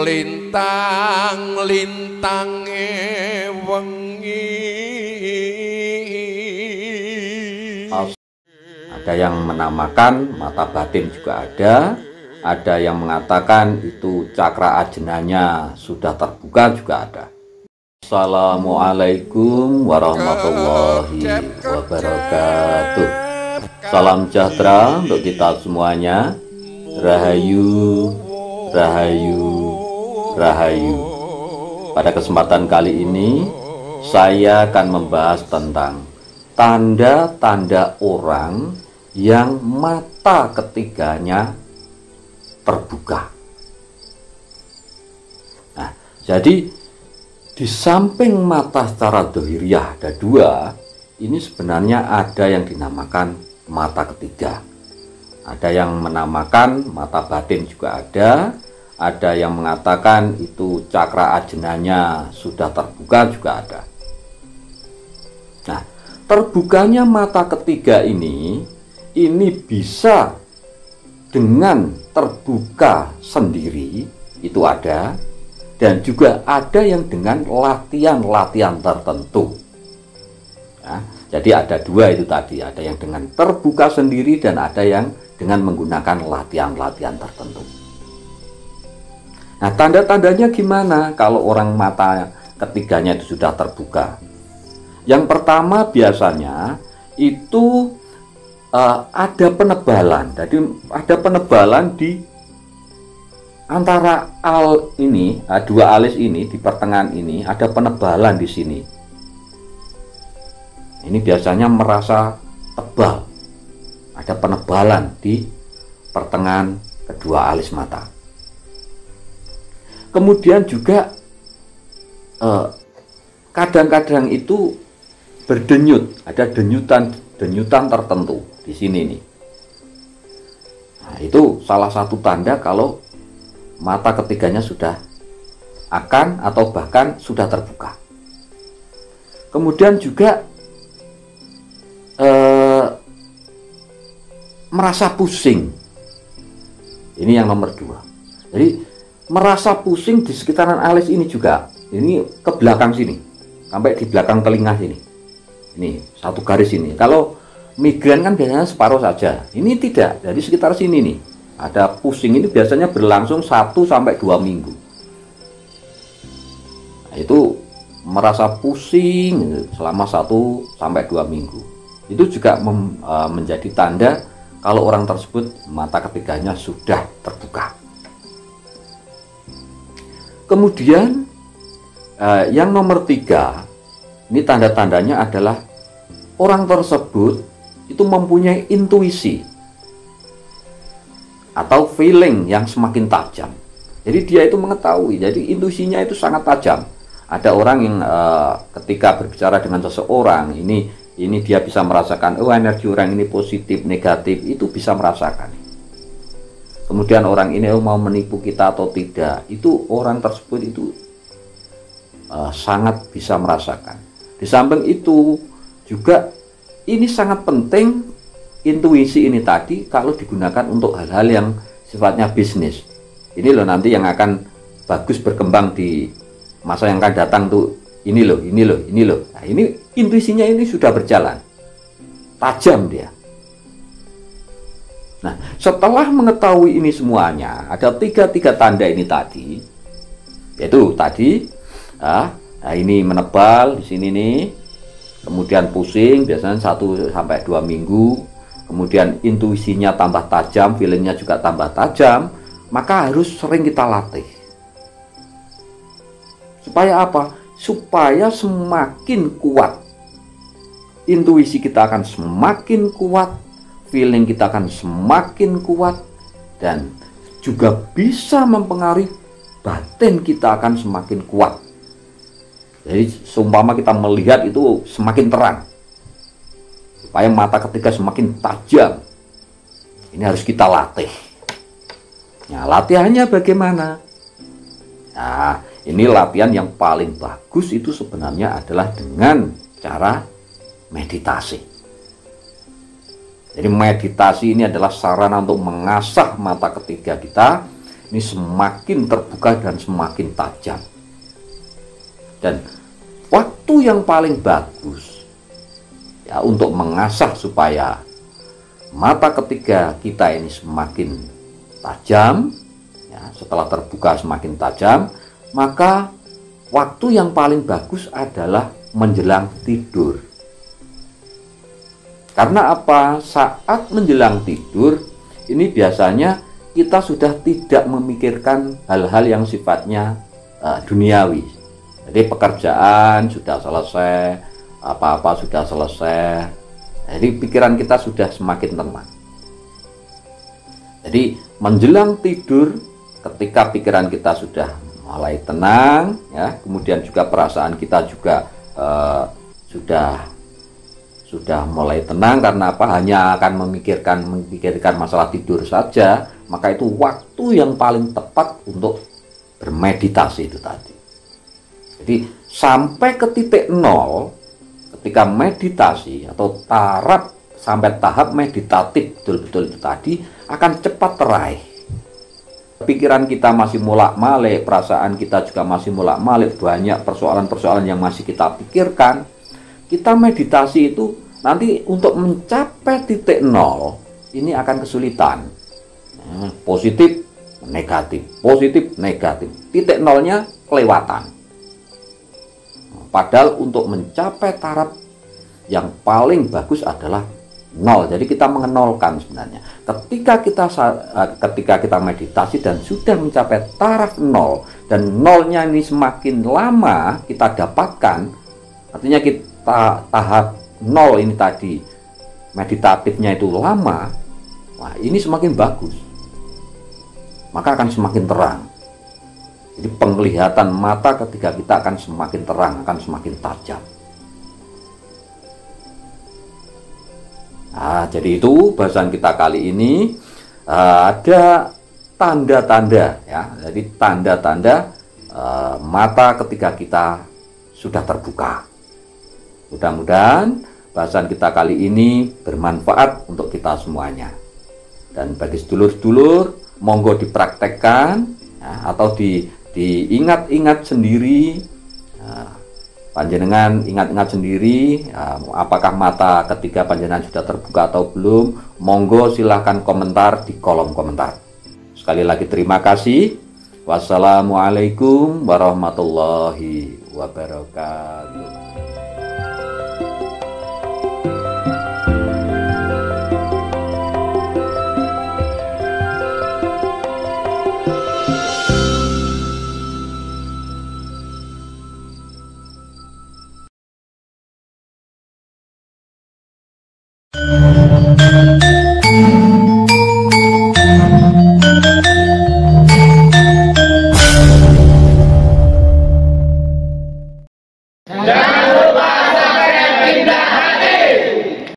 Lintang-lintange wengi. Ada yang menamakan mata batin juga ada yang mengatakan itu cakra ajenanya sudah terbuka juga ada. Assalamualaikum warahmatullahi wabarakatuh. Salam sejahtera untuk kita semuanya. Rahayu, rahayu, rahayu. Pada kesempatan kali ini saya akan membahas tentang tanda-tanda orang yang mata ketiganya terbuka. Nah, jadi di samping mata secara dohiriyah ada dua, ini sebenarnya ada yang dinamakan mata ketiga. Ada yang menamakan mata batin juga ada yang mengatakan itu cakra ajenanya sudah terbuka juga ada. Nah, terbukanya mata ketiga ini bisa dengan terbuka sendiri, itu ada, dan juga ada yang dengan latihan-latihan tertentu. Nah, jadi ada dua itu tadi, ada yang dengan terbuka sendiri dan ada yang dengan menggunakan latihan-latihan tertentu. Nah, tanda-tandanya gimana kalau orang mata ketiganya itu sudah terbuka? Yang pertama biasanya itu ada penebalan. Jadi ada penebalan di antara dua alis ini, di pertengahan ini ada penebalan di sini. Ini biasanya merasa tebal. Ada penebalan di pertengahan kedua alis mata. Kemudian juga kadang-kadang itu berdenyut, ada denyutan tertentu di sini nih. Nah, itu salah satu tanda kalau mata ketiganya sudah akan atau bahkan sudah terbuka. Kemudian juga merasa pusing. Ini yang nomor dua. Jadi merasa pusing di sekitaran alis ini juga. Ini ke belakang sini, sampai di belakang telinga sini. Ini satu garis ini. Kalau migren kan biasanya separuh saja. Ini tidak. Jadi sekitar sini nih ada pusing. Ini biasanya berlangsung 1 sampai 2 minggu. Nah, itu merasa pusing selama 1 sampai 2 minggu. Itu juga menjadi tanda kalau orang tersebut mata ketiganya sudah terbuka. Kemudian yang nomor 3, ini tanda-tandanya adalah orang tersebut itu mempunyai intuisi atau feeling yang semakin tajam. Jadi dia itu mengetahui, jadi intuisinya itu sangat tajam. Ada orang yang ketika berbicara dengan seseorang, ini dia bisa merasakan, oh energi orang ini positif, negatif, itu bisa merasakan. Kemudian orang ini mau menipu kita atau tidak, itu orang tersebut itu sangat bisa merasakan. Di samping itu juga ini sangat penting intuisi ini tadi kalau digunakan untuk hal-hal yang sifatnya bisnis. Ini loh nanti yang akan bagus berkembang di masa yang akan datang tuh. Ini loh. Nah, ini intuisinya ini sudah berjalan. Tajam dia. Nah, setelah mengetahui ini semuanya, ada tiga tanda ini tadi. Yaitu tadi, nah ini menebal di sini nih. Kemudian pusing, biasanya 1 sampai 2 minggu. Kemudian intuisinya tambah tajam, feelingnya juga tambah tajam. Maka harus sering kita latih. Supaya apa? Supaya semakin kuat intuisi kita akan semakin kuat, feeling kita akan semakin kuat, dan juga bisa mempengaruhi batin kita akan semakin kuat. Jadi seumpama kita melihat itu semakin terang, supaya mata ketiga semakin tajam. Ini harus kita latih. Nah, latihannya bagaimana? Nah, ini latihan yang paling bagus itu sebenarnya adalah dengan cara meditasi. Jadi meditasi ini adalah sarana untuk mengasah mata ketiga kita ini semakin terbuka dan semakin tajam. Dan waktu yang paling bagus ya untuk mengasah supaya mata ketiga kita ini semakin tajam, ya, setelah terbuka semakin tajam, maka waktu yang paling bagus adalah menjelang tidur. Karena apa? Saat menjelang tidur ini biasanya kita sudah tidak memikirkan hal-hal yang sifatnya duniawi. Jadi pekerjaan sudah selesai, apa-apa sudah selesai. Jadi pikiran kita sudah semakin tenang. Jadi menjelang tidur, ketika pikiran kita sudah mulai tenang, ya, kemudian juga perasaan kita juga sudah mulai tenang, karena apa? Hanya akan memikirkan masalah tidur saja, maka itu waktu yang paling tepat untuk bermeditasi itu tadi. Jadi sampai ke titik nol, ketika meditasi atau sampai tahap meditatif betul-betul itu tadi akan cepat teraih. Pikiran kita masih molak-malik, perasaan kita juga masih molak-malik, banyak persoalan-persoalan yang masih kita pikirkan. Kita meditasi itu nanti untuk mencapai titik nol ini akan kesulitan. Positif, negatif, positif, negatif. Titik nolnya kelewatan. Padahal untuk mencapai taraf yang paling bagus adalah nol. Jadi kita mengenolkan sebenarnya. Ketika kita meditasi dan sudah mencapai taraf nol, dan nolnya ini semakin lama kita dapatkan, artinya kita tahap nol ini tadi meditatifnya itu lama, wah ini semakin bagus, maka akan semakin terang. Jadi penglihatan mata ketika kita akan semakin terang, akan semakin tajam. Nah, jadi itu bahasan kita kali ini. Ada tanda-tanda, ya. Jadi tanda-tanda mata ketika kita sudah terbuka. Mudah-mudahan bahasan kita kali ini bermanfaat untuk kita semuanya. Dan bagi sedulur-sedulur, monggo dipraktekkan, ya, atau diingat-ingat sendiri. Panjenengan ingat-ingat sendiri, apakah mata ketiga panjenengan sudah terbuka atau belum. Monggo silahkan komentar di kolom komentar. Sekali lagi terima kasih. Wassalamualaikum warahmatullahi wabarakatuh.